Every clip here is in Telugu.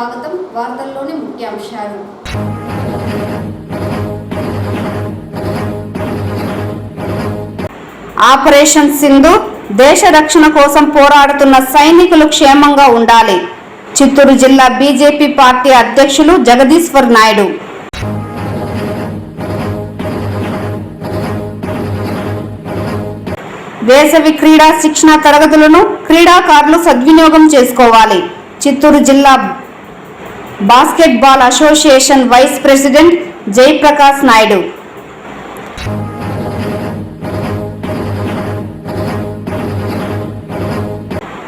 స్వాగతం. వార్తల్లోని ముఖ్యాంశాలు. ఆపరేషన్ సింధూర్ దేశ రక్షణ కోసం పోరాడుతున్న సైనికులు క్షేమంగా ఉండాలి. చిత్తూరు జిల్లా బీజేపీ పార్టీ అధ్యక్షులు జగదీశ్వర్ నాయుడు. వేసవి క్రీడా శిక్షణ తరగతులను క్రీడాకారులు సద్వినియోగం చేసుకోవాలి. చిత్తూరు జిల్లా basketball association vice president Jayaprakash Naidu.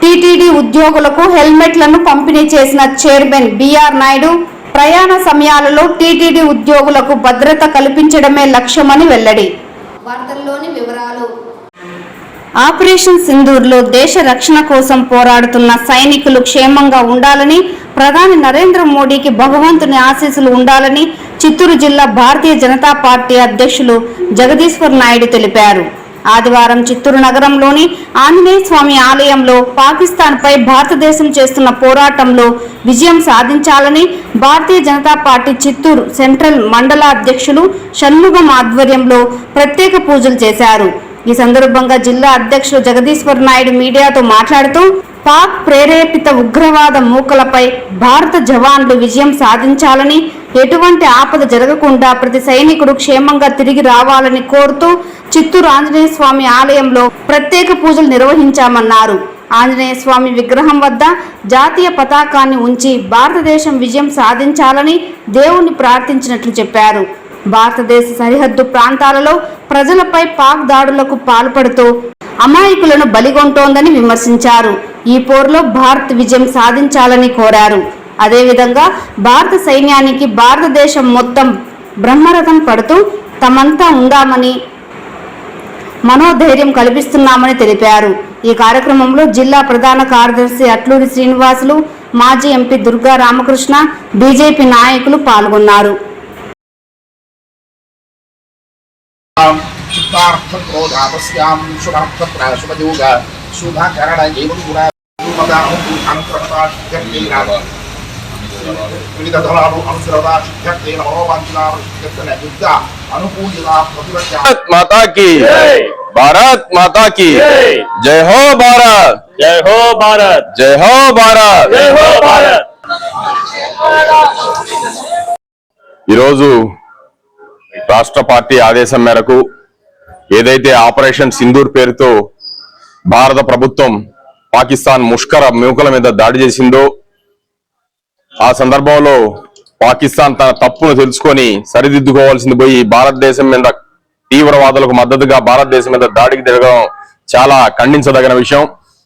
TTD ఉద్యోగులకు హెల్మెట్లను పంపిణీ చేసిన చైర్మన్ బిఆర్ నాయుడు ప్రయాణ సమయాలలో టీటీడీ ఉద్యోగులకు భద్రత కల్పించడమే లక్ష్యమని వెల్లడి. వార్తల్లోని వివరాలు. ఆపరేషన్ సింధూర్లో దేశ రక్షణ కోసం పోరాడుతున్న సైనికులు క్షేమంగా ఉండాలని, ప్రధాని నరేంద్ర మోడీకి భగవంతుని ఆశీస్సులు ఉండాలని చిత్తూరు జిల్లా భారతీయ జనతా పార్టీ అధ్యక్షులు జగదీశ్వర్ నాయుడు తెలిపారు. ఆదివారం చిత్తూరు నగరంలోని ఆంజనేయ స్వామి ఆలయంలో పాకిస్తాన్పై భారతదేశం చేస్తున్న పోరాటంలో విజయం సాధించాలని భారతీయ జనతా పార్టీ చిత్తూరు సెంట్రల్ మండల అధ్యక్షులు షణ్ముగం ఆధ్వర్యంలో ప్రత్యేక పూజలు చేశారు. ఈ సందర్భంగా జిల్లా అధ్యక్షులు జగదీశ్వర్ నాయుడు మీడియాతో మాట్లాడుతూ పాక్ ప్రేరేపిత ఉగ్రవాద మూకలపై భారత జవాన్లు విజయం సాధించాలని, ఎటువంటి ఆపద జరగకుండా ప్రతి సైనికుడు క్షేమంగా తిరిగి రావాలని కోరుతూ చిత్తూరు ఆంజనేయ స్వామి ఆలయంలో ప్రత్యేక పూజలు నిర్వహించామన్నారు. ఆంజనేయ స్వామి విగ్రహం వద్ద జాతీయ పతాకాన్ని ఉంచి భారతదేశం విజయం సాధించాలని దేవుణ్ణి ప్రార్థించినట్లు చెప్పారు. భారతదేశ సరిహద్దు ప్రాంతాలలో ప్రజలపై పాక్ దాడులకు పాల్పడుతూ అమాయకులను బలిగొంటోందని విమర్శించారు. ఈ పోరులో భారత్ విజయం సాధించాలని కోరారు. అదేవిధంగా భారత సైన్యానికి భారతదేశం మొత్తం బ్రహ్మరథం పడుతూ తమంతా ఉందామని మనోధైర్యం కల్పిస్తున్నామని తెలిపారు. ఈ కార్యక్రమంలో జిల్లా ప్రధాన కార్యదర్శి అట్లూరి శ్రీనివాసులు, మాజీ ఎంపీ దుర్గా రామకృష్ణ, బీజేపీ నాయకులు పాల్గొన్నారు. భారత్ మాతా కి జై హో భారత్, జై హో భారత్, జై హో భారత్, జై హో భారత్. ఈరోజు రాష్ట్ర పార్టీ ఆదేశం మేరకు ఏదైతే ఆపరేషన్ సింధూర్ పేరుతో భారత ప్రభుత్వం పాకిస్తాన్ ముష్కర మూకల మీద దాడి చేసిందో, ఆ సందర్భంలో పాకిస్తాన్ తన తప్పును తెలుసుకొని సరిదిద్దుకోవాల్సింది పోయి భారతదేశం మీద తీవ్రవాదులకు మద్దతుగా భారతదేశం మీద దాడికి దిగడం చాలా ఖండించదగిన విషయం.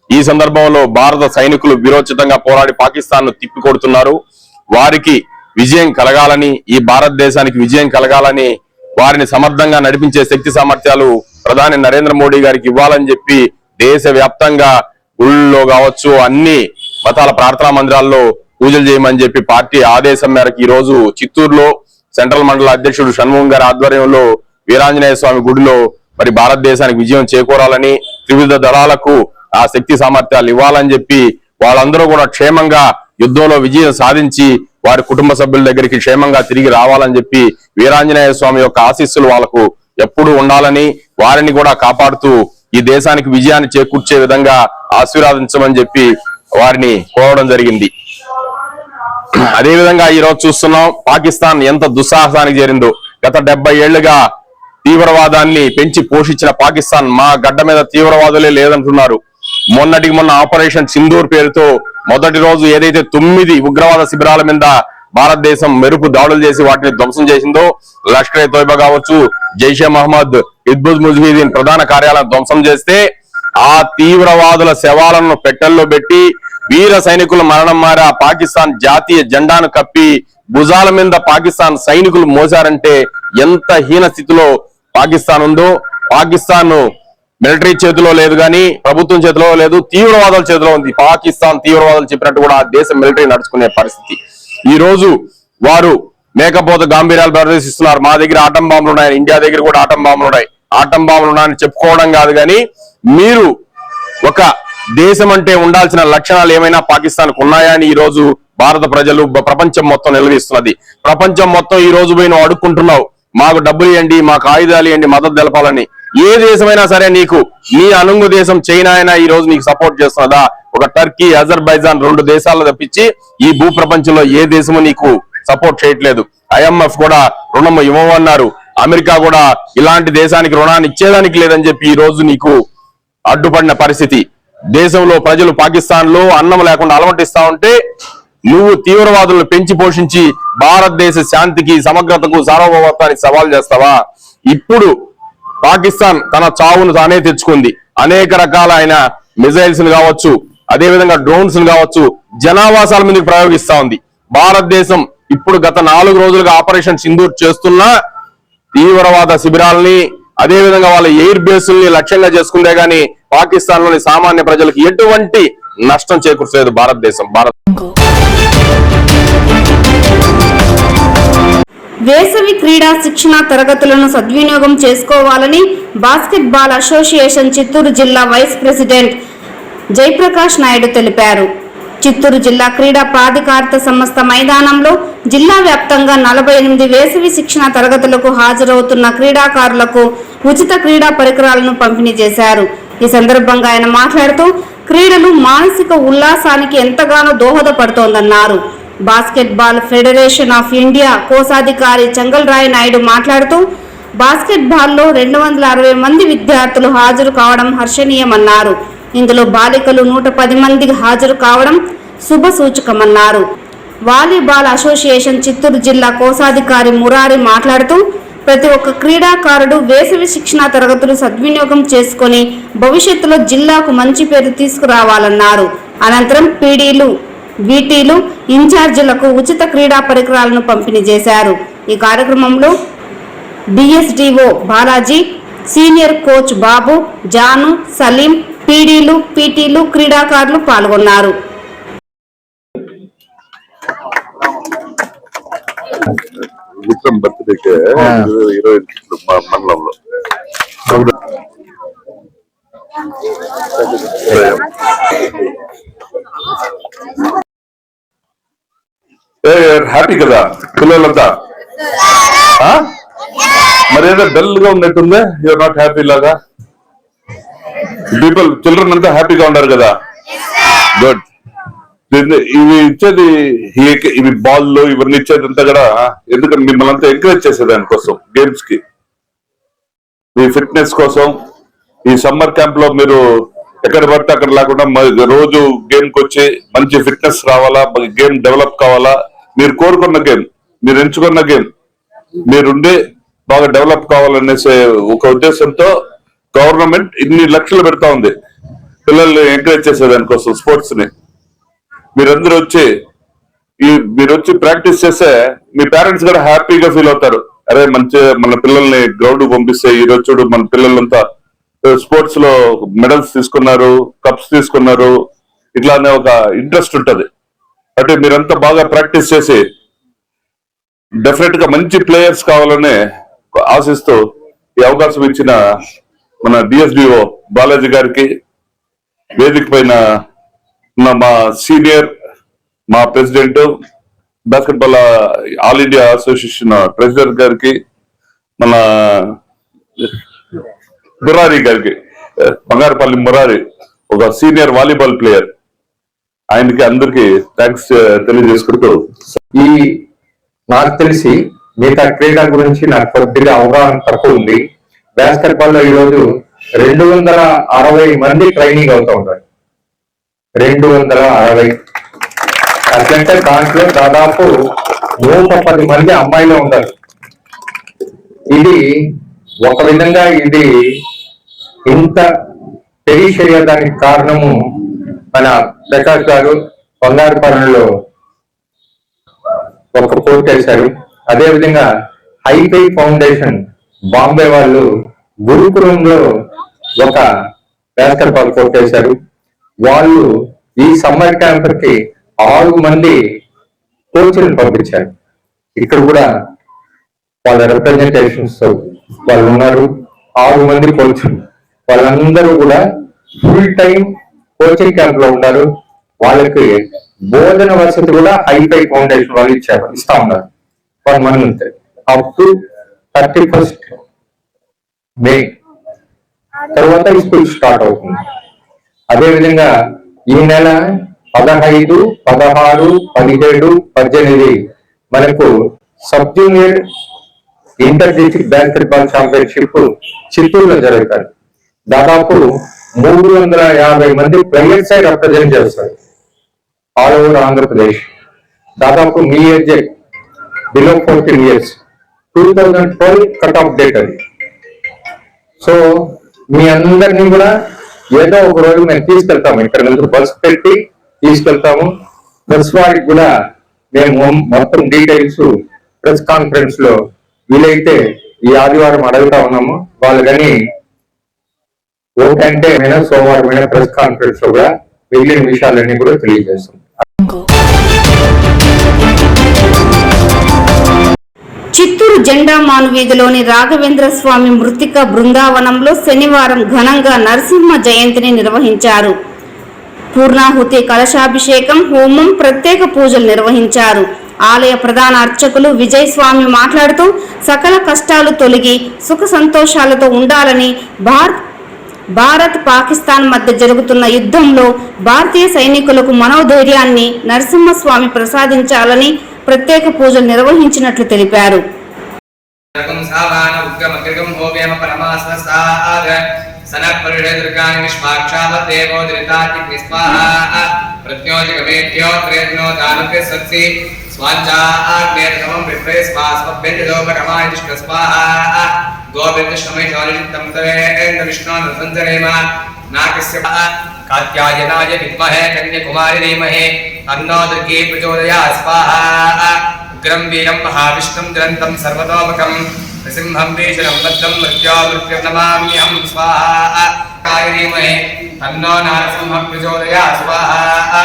ఈ సందర్భంలో భారత సైనికులు వీరోచితంగా పోరాడి పాకిస్తాన్ ను తిప్పికొడుతున్నారు. వారికి విజయం కలగాలని, ఈ భారతదేశానికి విజయం కలగాలని, వారిని సమర్థంగా నడిపించే శక్తి సామర్థ్యాలు ప్రధాని నరేంద్ర మోడీ గారికి ఇవ్వాలని చెప్పి దేశవ్యాప్తంగా గుళ్ళలో కావచ్చు, అన్ని మతాల ప్రార్థనా మందిరాల్లో పూజలు చేయమని చెప్పి పార్టీ ఆదేశం మేరకు ఈ రోజు చిత్తూరులో సెంట్రల్ మండల అధ్యక్షుడు షణ్ముగం గారి ఆధ్వర్యంలో వీరాంజనేయ స్వామి గుడిలో మరి భారతదేశానికి విజయం చేకూరాలని, త్రివిధ దళాలకు ఆ శక్తి సామర్థ్యాలు ఇవ్వాలని చెప్పి వాళ్ళందరూ కూడా క్షేమంగా యుద్ధంలో విజయం సాధించి వారి కుటుంబ సభ్యుల దగ్గరికి క్షేమంగా తిరిగి రావాలని చెప్పి వీరాంజనేయ స్వామి యొక్క ఆశీస్సులు వాళ్ళకు ఎప్పుడూ ఉండాలని, వారిని కూడా కాపాడుతూ ఈ దేశానికి విజయాన్ని చేకూర్చే విధంగా ఆశీర్వాదించమని చెప్పి వారిని కోరడం జరిగింది. అదేవిధంగా ఈ రోజు చూస్తున్నాం పాకిస్తాన్ ఎంత దుస్సాహసానికి చేరిందో. గత 70 ఏళ్లుగా తీవ్రవాదాన్ని పెంచి పోషించిన పాకిస్తాన్ మా గడ్డ మీద తీవ్రవాదులే లేదంటున్నారు. మొన్నటికి మొన్న ఆపరేషన్ సింధూర్ పేరుతో మొదటి రోజు ఏదైతే 9 ఉగ్రవాద శిబిరాల మీద భారతదేశం మెరుపు దాడులు చేసి వాటిని ధ్వంసం చేసిందో, లష్కర్ ఏ తోయిబా కావచ్చు, జైషే మహమ్మద్, హిజ్బుల్ ముజాహిదీన్ ప్రధాన కార్యాలయం ధ్వంసం చేస్తే ఆ తీవ్రవాదుల శవాలను పెట్టెల్లో పెట్టి వీర సైనికుల మరణం మారి ఆ పాకిస్తాన్ జాతీయ జెండాను కప్పి భుజాల మీద పాకిస్తాన్ సైనికులు మోసారంటే ఎంత హీన స్థితిలో పాకిస్తాన్ ఉందో. పాకిస్తాన్ మిలిటరీ చేతిలో లేదు కానీ ప్రభుత్వం చేతిలో లేదు, తీవ్రవాదుల చేతిలో ఉంది. పాకిస్తాన్ తీవ్రవాదులు చెప్పినట్టు కూడా ఆ దేశం మిలిటరీ నడుచుకునే పరిస్థితి. ఈ రోజు వారు మేకపోత గాంభీర్యాలు ప్రదర్శిస్తున్నారు. మా దగ్గర ఆటం బాంబులు ఉన్నాయి, ఇండియా దగ్గర కూడా ఆటం బాంబులు ఉన్నాయి. ఆటం బాంబులు ఉన్నాయని చెప్పుకోవడం కాదు కానీ మీరు ఒక దేశం అంటే ఉండాల్సిన లక్షణాలు ఏమైనా పాకిస్తాన్ కు ఉన్నాయా అని ఈ రోజు భారత ప్రజలు ప్రపంచం మొత్తం నిలదీస్తున్నది. ప్రపంచం మొత్తం ఈ రోజు పోయి నువ్వు అడుక్కుంటున్నావు, మాకు డబ్బులు ఇవ్వండి, మాకు ఆయుధాలు ఇవ్వండి, మద్దతు తెలపాలని. ఏ దేశమైనా సరే నీకు, నీ అనుంగు దేశం చైనా అయినా ఈ రోజు నీకు సపోర్ట్ చేస్తున్నదా? ఒక టర్కీ, అజర్బైజాన్ 2 దేశాలు తప్పించి ఈ భూ ప్రపంచంలో ఏ దేశము నీకు సపోర్ట్ చేయట్లేదు. IMF కూడా రుణం ఇవ్వమన్నారు. అమెరికా కూడా ఇలాంటి దేశానికి రుణాన్ని ఇచ్చేదానికి లేదని చెప్పి ఈ రోజు నీకు అడ్డుపడిన పరిస్థితి. దేశంలో ప్రజలు పాకిస్తాన్ లో అన్నం లేకుండా అలమటిస్తా ఉంటే నువ్వు తీవ్రవాదులను పెంచి పోషించి భారతదేశ శాంతికి, సమగ్రతకు, సార్వభౌమత్వానికి సవాల్ చేస్తావా? ఇప్పుడు పాకిస్తాన్ తన చావును తానే తెచ్చుకుంది. అనేక రకాలైన మిజైల్స్ కావచ్చు, అదే విధంగా డ్రోన్స్ కావచ్చు, జనావాసాల మీదకి ప్రయోగిస్తా ఉంది. భారతదేశం ఇప్పుడు గత 4 రోజులుగా ఆపరేషన్ సింధూర్ చేస్తున్న తీవ్రవాద శిబిరాలని, అదే విధంగా వాళ్ళ ఎయిర్ బేసుల్ని లక్ష్యంగా చేసుకుందే గానీ పాకిస్తాన్ లోని సామాన్య ప్రజలకు ఎటువంటి నష్టం చేకూర్చలేదు భారతదేశం. వేసవి క్రీడా శిక్షణ తరగతులను సద్వినియోగం చేసుకోవాలని బాస్కెట్ బాల్ అసోసియేషన్ చిత్తూరు జిల్లా వైస్ ప్రెసిడెంట్ జయప్రకాష్ నాయుడు తెలిపారు. చిత్తూరు జిల్లా క్రీడా ప్రాధికారిత సంస్థ మైదానంలో జిల్లా వ్యాప్తంగా 48 వేసవి శిక్షణ తరగతులకు హాజరవుతున్న క్రీడాకారులకు ఉచిత క్రీడా పరికరాలను పంపిణీ చేశారు. ఈ సందర్భంగా ఆయన మాట్లాడుతూ క్రీడలు మానసిక ఉల్లాసానికి ఎంతగానో దోహదపడుతోందన్నారు. Basketball federation of India కోశాధికారి చెంగల్రాయ్ నాయుడు మాట్లాడుతూ బాస్కెట్ బాల్లో 260 మంది విద్యార్థులు హాజరు కావడం హర్షణీయమన్నారు. ఇందులో బాలికలు 110 మంది హాజరు కావడం శుభ సూచకమన్నారు. వాలీబాల్ అసోసియేషన్ చిత్తూరు జిల్లా కోశాధికారి మురారి మాట్లాడుతూ ప్రతి ఒక్క క్రీడాకారుడు వేసవి శిక్షణ తరగతులు సద్వినియోగం చేసుకుని భవిష్యత్తులో జిల్లాకు మంచి పేరు తీసుకురావాలన్నారు. అనంతరం పీడీలు, వీటీలు, ఇన్ఛార్జీలకు ఉచిత క్రీడా పరికరాలను పంపిణీ చేశారు. ఈ కార్యక్రమంలో డిఎస్డిఓ బాలాజీ, సీనియర్ కోచ్ బాబు, జాను, సలీం, పీడీలు, పీటీలు, క్రీడాకారులు పాల్గొన్నారు. విక్రమ్ బర్త్డేకి 20 మండలంలో హ్యాపీ కదా పిల్లలంతా? మరేదో డల్ గా ఉన్నట్టుందే, యూఆర్ నాట్ హ్యాపీ లాగా. చిల్డ్రన్ అంతా హ్యాపీగా ఉన్నారు కదా, గుడ్. ఇవి ఇచ్చేది, ఇవి బాల్ ఇవన్నీ ఇచ్చేదంతా కూడా ఎందుకంటే మిమ్మల్ని అంతా ఎంకరేజ్ చేసేదానికోసం, గేమ్స్ కి, మీ ఫిట్నెస్ కోసం. ఈ సమ్మర్ క్యాంప్ లో మీరు ఎక్కడ పడితే అక్కడ లేకుండా రోజు గేమ్ కి వచ్చి మంచి ఫిట్నెస్ రావాలా, గేమ్ డెవలప్ కావాలా, మీరు కోరుకున్న గేమ్, మీరు ఎంచుకున్న గేమ్ మీరుండి బాగా డెవలప్ కావాలనేసే ఒక ఉద్దేశంతో గవర్నమెంట్ ఇన్ని లక్షలు పెడతా ఉంది పిల్లల్ని ఎంకరేజ్ చేసేదానికోసం, స్పోర్ట్స్ ని. మీరందరూ వచ్చి ప్రాక్టీస్ చేస్తే మీ పేరెంట్స్ కూడా హ్యాపీగా ఫీల్ అవుతారు. అరే మన పిల్లల్ని గ్రౌండ్ పంపిస్తే ఈ రోజు చూడు మన పిల్లలంతా స్పోర్ట్స్ లో మెడల్స్ తీసుకున్నారు, కప్స్ తీసుకున్నారు, ఇట్లానే ఒక ఇంట్రెస్ట్ ఉంటది. అంటే మీరంతా బాగా ప్రాక్టీస్ చేసి డెఫినెట్ గా మంచి ప్లేయర్స్ కావాలని ఆశిస్తూ ఈ అవకాశం ఇచ్చిన మన డిఎస్డిఓ బాలాజీ గారికి, వేదిక పైన మా సీనియర్, మా president, basketball all India association president గారికి, మన మురారి గారికి, బంగారపల్లి మురారి, ఒక సీనియర్ వాలీబాల్ ప్లేయర్, ఆయనకి అందరికి థ్యాంక్స్ తెలియజేసుకుంటూ, ఈ నాకు తెలిసి మిగతా క్రీడ గురించి నాకు కొద్దిగా అవగాహన తక్కువ ఉంది. బాస్కెట్ బాల్ లో ఈరోజు 260 మంది ట్రైనింగ్ అవుతూ ఉంటారు. 260 అట్లంటే దాంట్లో దాదాపు 110 మంది అమ్మాయిలు ఉంటారు. ఇది ఒక విధంగా ఇది ఇంత తెలియచేయడానికి కారణము మన ప్రకాష్ గారు బంగారుపాలెంలో ఒక కోర్టు వేశారు. అదేవిధంగా హైపై ఫౌండేషన్ బాంబే వాళ్ళు గురుకులంలో ఒక బాస్కెట్ బాల్ కోర్టు వేశారు. వాళ్ళు ఈ సమ్మర్ క్యాంప్ కి 6 మంది కోచ్లను పంపించారు. ఇక్కడ కూడా వాళ్ళ రిప్రజెంటేషన్స్ వాళ్ళు ఉన్నారు. 6 మంది కోచ్లు, వాళ్ళందరూ కూడా ఫుల్ టైం కోచింగ్ క్యాంప్ లో ఉంటారు. వాళ్ళకి భోజన వసతి కూడా హైఫై ఫౌండేషన్ వాళ్ళు ఇస్తా ఉన్నారు 1 month అప్ టు 31st మే తర్వాత స్కూల్ స్టార్ట్ అవుతుంది. అదేవిధంగా ఈ నెల 15, 16, 17, 18 మనకు sub junior inter district basketball championship చిత్తూరులో జరుగుతాయి. దాదాపు 350 మంది ప్లేయర్స్ రిప్రజెంట్ చేస్తారు ఆల్ ఓవర్ ఆంధ్రప్రదేశ్. దాదాపు మీ age below 14 years 2012 cut off date అది. సో మీ అందరినీ కూడా ఏదో ఒక రోజు మేము తీసుకెళ్తాము. ఇక్కడ నుంచి బస్ పెట్టి తీసుకెళ్తాము. బస్ వారికి కూడా మేము మొత్తం డీటెయిల్స్ ప్రెస్ కాన్ఫరెన్స్ లో వీలైతే ఈ ఆదివారం అడుగుతా ఉన్నాము. వాళ్ళు కానీ ఓకంటే సోమవారం ప్రెస్ కాన్ఫరెన్స్ లో కూడా మిగిలిన విషయాలన్నీ కూడా తెలియజేస్తాం. చిత్తూరు జెండా మానువీధిలోని రాఘవేంద్ర స్వామి మృతిక బృందావనంలో శనివారం ఘనంగా నరసింహ జయంతిని నిర్వహించారు. పూర్ణాహుతి, కలశాభిషేకం, హోమం, ప్రత్యేక పూజలు నిర్వహించారు. ఆలయ ప్రధాన అర్చకులు విజయ్ స్వామి మాట్లాడుతూ సకల కష్టాలు తొలగి సుఖ సంతోషాలతో ఉండాలని, భారత్ పాకిస్తాన్ మధ్య జరుగుతున్న యుద్ధంలో భారతీయ సైనికులకు మనోధైర్యాన్ని నరసింహస్వామి ప్రసాదించాలని ప్రత్యేక పూజలు నిర్వహించినట్లు తెలిపారు. कात्यायनाय विद्महे कन्याकुमारी धीमहि तन्नो दुर्गे प्रचोदयात् स्वाहा। उग्रं वीरं महाविष्णुं दुरन्तं सर्वतोमुखं नृसिंहं भीषणं भद्रं मृत्युर्नमाम्यहं स्वाहा। धीमहि तन्नो नरसिंहं प्रचोदयात् स्वाहा।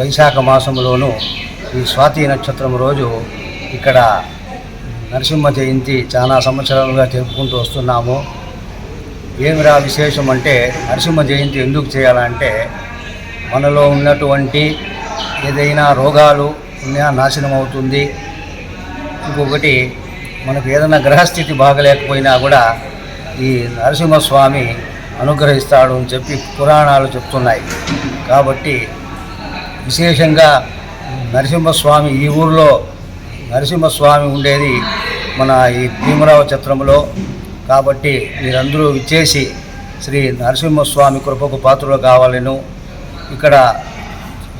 వైశాఖ మాసంలోను ఈ స్వాతి నక్షత్రం రోజు ఇక్కడ నరసింహ జయంతి చాలా సంవత్సరాలుగా జరుపుకుంటూ వస్తున్నాము. ఏమిరా విశేషం అంటే, నరసింహ జయంతి ఎందుకు చేయాలంటే మనలో ఉన్నటువంటి ఏదైనా రోగాలు ఉన్నా నాశనం అవుతుంది. ఇంకొకటి మనకు ఏదైనా గ్రహస్థితి బాగలేకపోయినా కూడా ఈ నరసింహస్వామి అనుగ్రహిస్తాడు అని చెప్పి పురాణాలు చెప్తున్నాయి. కాబట్టి విశేషంగా నరసింహస్వామి ఈ ఊరిలో నరసింహస్వామి ఉండేది మన ఈ భీమరావు ఛత్రంలో. కాబట్టి మీరందరూ విచ్చేసి శ్రీ నరసింహస్వామి కృపకు పాత్రలు కావాలను. ఇక్కడ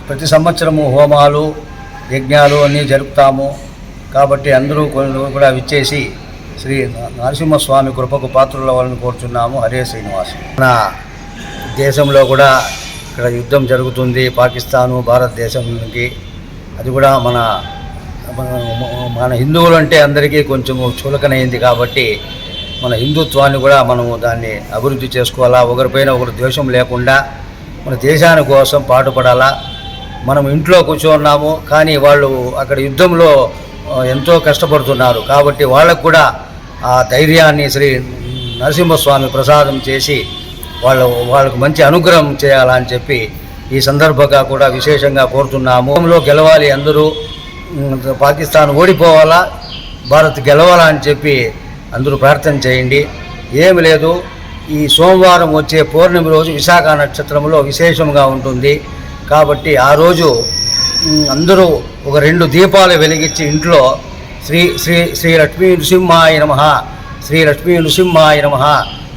ప్రతి సంవత్సరము హోమాలు, యజ్ఞాలు అన్నీ జరుపుతాము. కాబట్టి అందరూ కూడా విచ్చేసి శ్రీ నరసింహస్వామి కృపకు పాత్రలు అవ్వాలని కోరుచున్నాము. హరే శ్రీనివాస్. మన దేశంలో కూడా ఇక్కడ యుద్ధం జరుగుతుంది, పాకిస్తాను భారతదేశానికి. అది కూడా మన హిందువులు అంటే అందరికీ కొంచెం చులకనైంది. కాబట్టి మన హిందుత్వాన్ని కూడా మనము దాన్ని అభివృద్ధి చేసుకోవాలా. ఒకరిపైన ఒకరు ద్వేషం లేకుండా మన దేశాని కోసం పాటుపడాలా. మనం ఇంట్లో కూర్చున్నాము, కానీ వాళ్ళు అక్కడ యుద్ధంలో ఎంతో కష్టపడుతున్నారు. కాబట్టి వాళ్ళకు కూడా ఆ ధైర్యాన్ని శ్రీ నరసింహస్వామి ప్రసాదం చేసి వాళ్ళకు మంచి అనుగ్రహం చేయాలని చెప్పి ఈ సందర్భంగా కూడా విశేషంగా కోరుతున్నాము. గెలవాలి, అందరూ పాకిస్తాన్ ఓడిపోవాలా, భారత్ గెలవాలా అని చెప్పి అందరూ ప్రార్థన చేయండి. ఏమి లేదు, ఈ సోమవారం వచ్చే పౌర్ణమి రోజు విశాఖ నక్షత్రంలో విశేషంగా ఉంటుంది. కాబట్టి ఆ రోజు అందరూ ఒక 2 దీపాలు వెలిగించి ఇంట్లో శ్రీ శ్రీ శ్రీ లక్ష్మీ నృసింహాయ నమః, శ్రీ లక్ష్మీ నృసింహాయ నమః,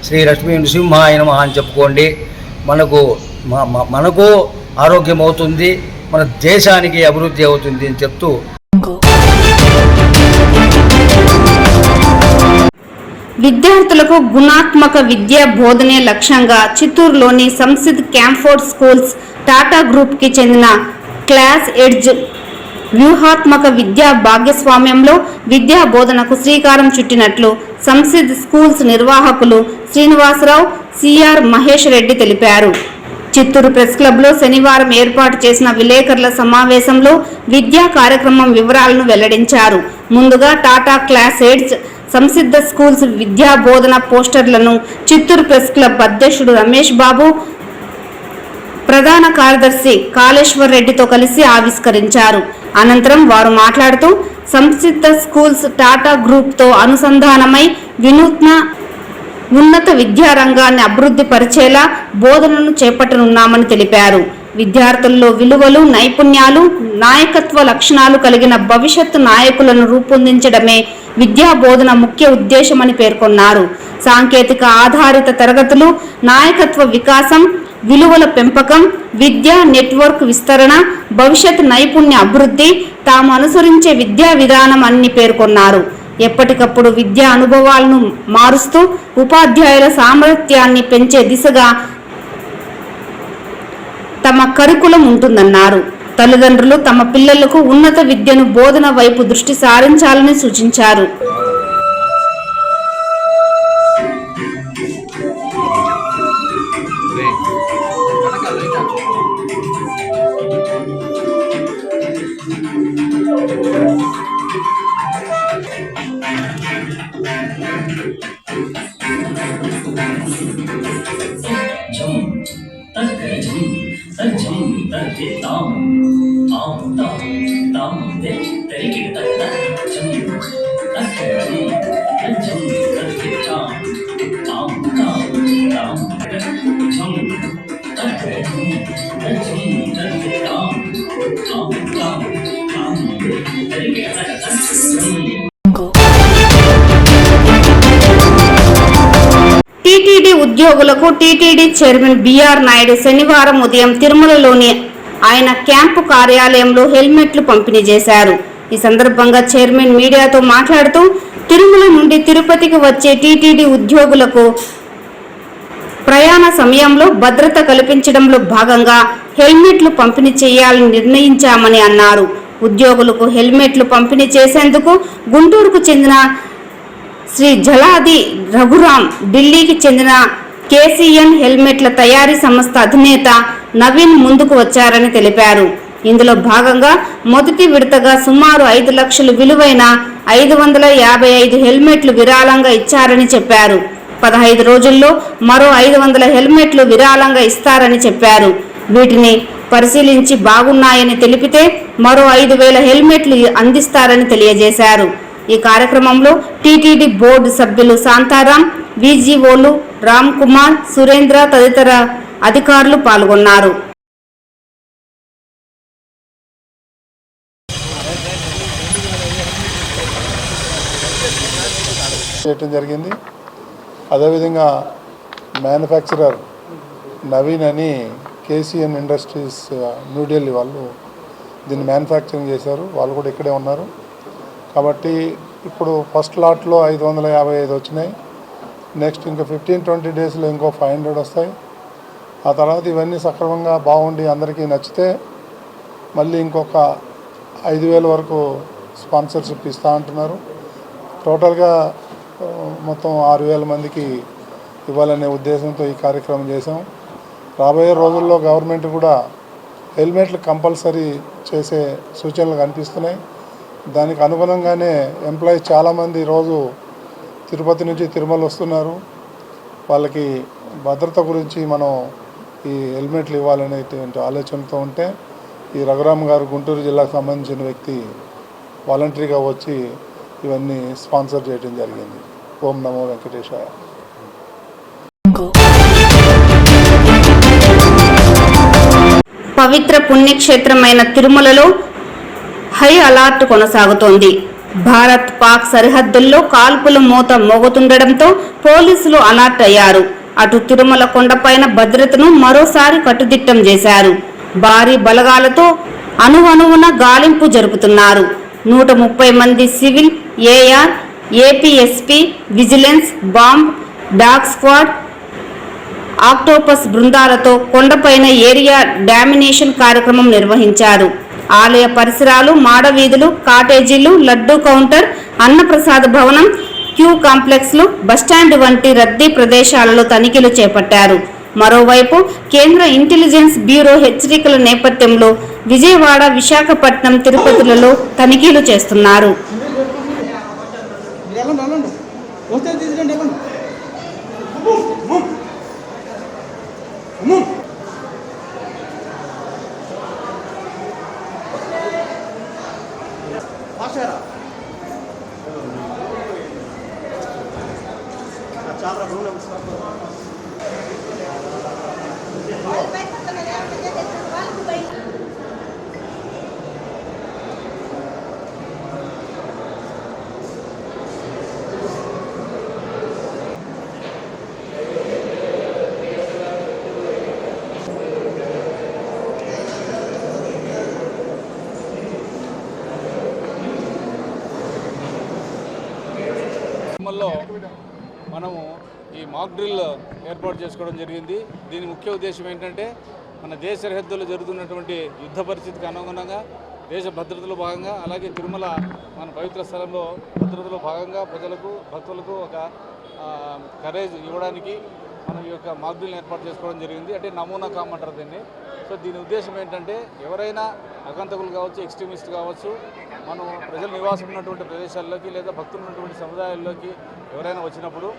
శ్రీ లక్ష్మీ నృసింహాయ నమః అని చెప్పుకోండి. మనకు ఆరోగ్యం అవుతుంది, మన దేశానికి అభివృద్ధి అవుతుంది అని చెప్తూ విద్యార్థులకు గుణాత్మక విద్యా బోధనే లక్ష్యంగా చిత్తూరులోని సంసిద్ క్యాంఫోర్డ్ స్కూల్స్ టాటా గ్రూప్కి చెందిన క్లాస్ ఎడ్జ్ వ్యూహాత్మక విద్యా భాగస్వామ్యంలో విద్యా బోధనకు శ్రీకారం చుట్టినట్లు సంసిద్ స్కూల్స్ నిర్వాహకులు శ్రీనివాసరావు, సిఆర్ మహేష్ రెడ్డి తెలిపారు. చిత్తూరు ప్రెస్ క్లబ్లో శనివారం ఏర్పాటు చేసిన విలేకరుల సమావేశంలో విద్యా కార్యక్రమం వివరాలను వెల్లడించారు. ముందుగా టాటా క్లాస్ ఎడ్జ్ సంసిద్ధ స్కూల్స్ విద్యా బోధన పోస్టర్లను చిత్తూరు ప్రెస్ క్లబ్ అధ్యక్షుడు రమేష్ బాబు, ప్రధాన కార్యదర్శి కాళేశ్వర్ రెడ్డితో కలిసి ఆవిష్కరించారు. అనంతరం వారు మాట్లాడుతూ సంసిద్ధ స్కూల్స్ టాటా గ్రూప్తో అనుసంధానమై ఉన్నత విద్యారంగాన్ని అభివృద్ధి పరిచేలా బోధనను చేపట్టనున్నామని తెలిపారు. విద్యార్థుల్లో విలువలు, నైపుణ్యాలు, నాయకత్వ లక్షణాలు కలిగిన భవిష్యత్తు నాయకులను రూపొందించడమే విద్యా బోధన ముఖ్య ఉద్దేశమని పేర్కొన్నారు. సాంకేతిక ఆధారిత తరగతులు, నాయకత్వ వికాసం, విలువల పెంపకం, విద్యా నెట్వర్క్ విస్తరణ, భవిష్యత్ నైపుణ్య అభివృద్ధి తాము అనుసరించే విద్యా విధానం అని పేర్కొన్నారు. ఎప్పటికప్పుడు విద్యా అనుభవాలను మారుస్తూ ఉపాధ్యాయుల సామర్థ్యాన్ని పెంచే దిశగా తమ కరికులం ఉంటుందన్నారు. తల్లిదండ్రులు తమ పిల్లలకు ఉన్నత విద్యను బోధన వైపు దృష్టి సారించాలని సూచించారు. టీటీడీ ఉద్యోగులకు టీటీడీ చైర్మన్ బిఆర్ నాయుడు శనివారం ఉదయం తిరుమలలోని ఆయన క్యాంపు కార్యాలయంలో హెల్మెట్లు పంపిణీ చేశారు. ఈ సందర్భంగా చైర్మన్ మీడియాతో మాట్లాడుతూ తిరుమల నుండి తిరుపతికి వచ్చే టీటీడీ ఉద్యోగులకు ప్రయాణ సమయంలో భద్రత కల్పించడంలో భాగంగా హెల్మెట్లు పంపిణీ చేయాలని నిర్ణయించామని అన్నారు. ఉద్యోగులకు హెల్మెట్లు పంపిణీ చేసేందుకు గుంటూరుకు చెందిన శ్రీ జలాది రఘురాం, ఢిల్లీకి చెందిన కేసీఎన్ హెల్మెట్ల తయారీ సంస్థ అధినేత నవీన్ ముందుకు వచ్చారని తెలిపారు. ఇందులో భాగంగా మొదటి విడతగా సుమారు 5 లక్షలు విలువైన 555 హెల్మెట్లు విరాళంగా ఇచ్చారని చెప్పారు. 15 రోజుల్లో మరో 500 హెల్మెట్లు విరాళంగా ఇస్తారని చెప్పారు. వీటిని పరిశీలించి బాగున్నాయని తెలిపితే మరో 5,000 హెల్మెట్లు అందిస్తారని తెలియజేశారు. ఈ కార్యక్రమంలో టీటీడీ బోర్డు సభ్యులు శాంతారాం, విజిఓలు రామ్ కుమార్, సురేంద్ర తదితర అధికారులు పాల్గొన్నారు. చేయటం జరిగింది. అదేవిధంగా మ్యానుఫ్యాక్చరర్ నవీన్ అని కేసీఎన్ ఇండస్ట్రీస్ న్యూఢిల్లీ వాళ్ళు దీన్ని మ్యానుఫ్యాక్చరింగ్ చేశారు. వాళ్ళు కూడా ఇక్కడే ఉన్నారు. కాబట్టి ఇప్పుడు ఫస్ట్ లాట్లో 555 వచ్చినాయి. నెక్స్ట్ ఇంకా 15-20 డేస్లో ఇంకో 500 వస్తాయి. ఆ తర్వాత ఇవన్నీ సక్రమంగా బాగుండి అందరికీ నచ్చితే మళ్ళీ ఇంకొక 5,000 వరకు స్పాన్సర్షిప్ ఇస్తూ అంటున్నారు. టోటల్గా మొత్తం 6,000 మందికి ఇవ్వాలనే ఉద్దేశంతో ఈ కార్యక్రమం చేశాం. రాబోయే రోజుల్లో గవర్నమెంట్ కూడా హెల్మెట్లు కంపల్సరీ చేసే సూచనలు కనిపిస్తున్నాయి. దానికి అనుగుణంగానే ఎంప్లాయీస్ చాలామంది రోజు తిరుపతి నుంచి తిరుమల వస్తున్నారు. వాళ్ళకి భద్రత గురించి మనం ఈ హెల్మెట్లు ఇవ్వాలనేటువంటి ఆలోచనతో ఉంటే ఈ రఘురామ్ గారు గుంటూరు జిల్లాకు సంబంధించిన వ్యక్తి వాలంటరీగా వచ్చి ఇవన్నీ స్పాన్సర్ చేయడం జరిగింది. ఓం నమో వెంకటేశాయ. పవిత్ర పుణ్యక్షేత్రమైన తిరుమలలో హై అలర్ట్ కొనసాగుతోంది. భారత్ పాక్ సరిహద్దుల్లో కాల్పుల మోత మోగుతుండటంతో పోలీసులు అలర్ట్ అయ్యారు. అటు తిరుమల కొండపైన భద్రతను మరోసారి కట్టుదిట్టం చేశారు. భారీ బలగాలతో అణువణువున గాలింపు జరుపుతున్నారు. 130 మంది civil, AR, APSP, vigilance, bomb, dog squad, octopus బృందాలతో కొండపైన ఏరియా డామినేషన్ కార్యక్రమం నిర్వహించారు. ఆలయ పరిసరాలు, మాడవీధులు, కాటేజీలు, లడ్డూ కౌంటర్, అన్నప్రసాద భవనం, క్యూ కాంప్లెక్స్లు, బస్టాండ్ వంటి రద్దీ ప్రదేశాలలో తనిఖీలు చేపట్టారు. మరోవైపు కేంద్ర ఇంటెలిజెన్స్ బ్యూరో హెచ్చరికల నేపథ్యంలో విజయవాడ, విశాఖపట్నం, తిరుపతిలలో తనిఖీలు చేస్తున్నారు. సందర్భంలో మనము ఈ మాక్ డ్రిల్ ఏర్పాటు చేసుకోవడం జరిగింది. దీని ముఖ్య ఉద్దేశం ఏంటంటే మన దేశ సరిహద్దుల్లో జరుగుతున్నటువంటి యుద్ధ పరిస్థితికి అనుగుణంగా దేశ భద్రతలో భాగంగా, అలాగే తిరుమల మన పవిత్ర స్థలంలో భద్రతలో భాగంగా ప్రజలకు భక్తులకు ఒక కరేజ్ ఇవ్వడానికి మనం ఈ యొక్క మాక్ డ్రిల్ ఏర్పాటు చేసుకోవడం జరిగింది. అంటే నమూనా కామంటారు దీన్ని. సో దీని ఉద్దేశం ఏంటంటే ఎవరైనా ఆగంతకులు కావచ్చు, ఎక్స్ట్రీమిస్ట్ కావచ్చు, మనం ప్రజలు నివాసం ఉన్నటువంటి ప్రదేశాల్లోకి లేదా భక్తులు ఉన్నటువంటి సముదాయాల్లోకి ఎవరైనా వచ్చినప్పుడు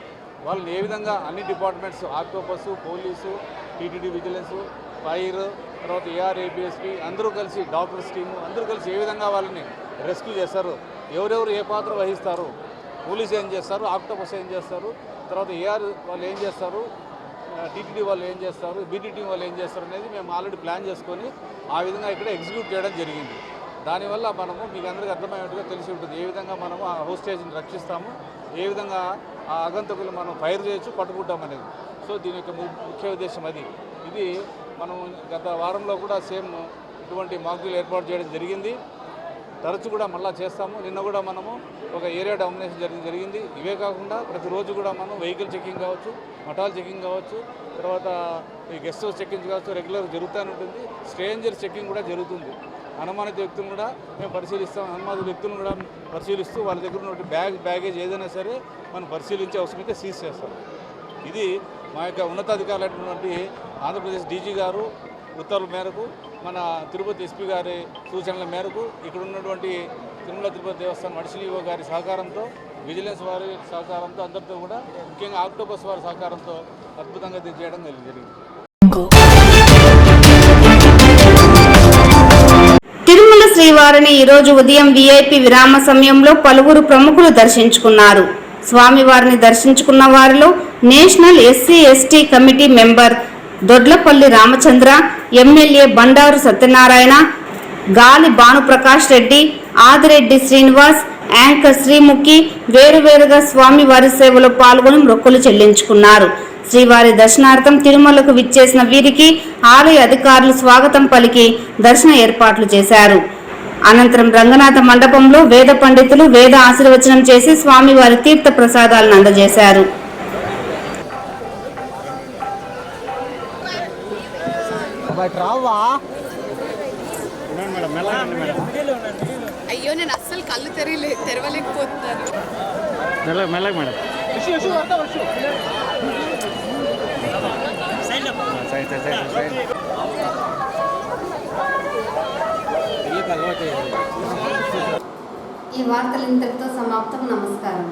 వాళ్ళని ఏ విధంగా అన్ని departments, octopus, police, TTD vigilance, fire, తర్వాత ఏఆర్ఏపీఎస్పీ అందరూ కలిసి, డాక్టర్స్ టీము అందరూ కలిసి ఏ విధంగా వాళ్ళని రెస్క్యూ చేస్తారు, ఎవరెవరు ఏ పాత్ర వహిస్తారు, పోలీసు ఏం చేస్తారు, ఆక్టోపస్ ఏం చేస్తారు, తర్వాత ఏఆర్ వాళ్ళు ఏం చేస్తారు, టీటీడీ వాళ్ళు ఏం చేస్తారు, బీటీటీ వాళ్ళు ఏం చేస్తారు అనేది మేము ఆల్రెడీ ప్లాన్ చేసుకొని ఆ విధంగా ఇక్కడ ఎగ్జిక్యూట్ చేయడం జరిగింది. దానివల్ల మనము మీకు అందరికీ అర్థమయ్యేట్టుగా తెలిసి ఉంటుంది ఏ విధంగా మనము ఆ హోస్టేజ్ని రక్షిస్తాము, ఏ విధంగా ఆ ఆగంతకులు మనం ఫైర్ చేయొచ్చు, పట్టుకుంటాం అనేది. సో దీని యొక్క ముఖ్య ఉద్దేశం అది. ఇది మనం గత వారంలో కూడా సేమ్ ఇటువంటి మాక్ డ్రిల్ ఏర్పాటు చేయడం జరిగింది. తరచు కూడా మళ్ళీ చేస్తాము. నిన్న కూడా మనము ఒక ఏరియా డామినేషన్ జరిగింది. ఇవే కాకుండా ప్రతిరోజు కూడా మనం వెహికల్ చెకింగ్ కావచ్చు, మఠాల్ చెకింగ్ కావచ్చు, తర్వాత ఈ గెస్ట్ హౌస్ చెకింగ్ కావచ్చు రెగ్యులర్ జరుగుతూనే ఉంటుంది. స్ట్రేంజర్ చెకింగ్ కూడా జరుగుతుంది. అనుమానిత వ్యక్తులను కూడా మేము పరిశీలిస్తాం. అనుమానిత వ్యక్తులను కూడా పరిశీలిస్తూ వాళ్ళ దగ్గర ఉన్న బ్యాగేజ్ ఏదైనా సరే మనం పరిశీలించే అవసరమైతే సీజ్ చేస్తాం. ఇది మా యొక్క ఉన్నతాధికారులైనటువంటి ఆంధ్రప్రదేశ్ డీజీ గారు ఉత్తర్వుల మేరకు, మన తిరుపతి ఎస్పీ గారి సూచనల మేరకు, ఇక్కడ ఉన్నటువంటి తిరుమల తిరుపతి దేవస్థానం అడిషనల్ గారి సహకారంతో, విజిలెన్స్ వారి సహకారంతో, అందరితో కూడా ముఖ్యంగా ఆక్టోపస్ వారి సహకారంతో అద్భుతంగా ఇది చేయడం జరిగింది. తిరుమల శ్రీవారిని ఈరోజు ఉదయం వీఐపీ విరామ సమయంలో పలువురు ప్రముఖులు దర్శించుకున్నారు. స్వామివారిని దర్శించుకున్న వారిలో national SC ST committee member Dodlapalli Ramachandra, MLA Bandaru Satyanarayana, Gali Bhanuprakash Reddy, Adireddy Srinivas, anchor Sreemukhi వేరువేరుగా స్వామివారి సేవలో పాల్గొని మొక్కులు చెల్లించుకున్నారు. శ్రీవారి దర్శనార్థం తిరుమలకు విచ్చేసిన వీరికి ఆలయ అధికారులు స్వాగతం పలికి దర్శన ఏర్పాట్లు చేశారు. అనంతరం రంగనాథ మండపంలో వేద పండితులు వేద ఆశీర్వచనం చేసి స్వామివారి తీర్థ ప్రసాదాలను అందజేశారు. అయ్యో నేను అస్సలు కళ్ళు తెరవలేకపోతున్నాను. ఈ వార్తలు ఇంతటితో సమాప్తం. నమస్కారం.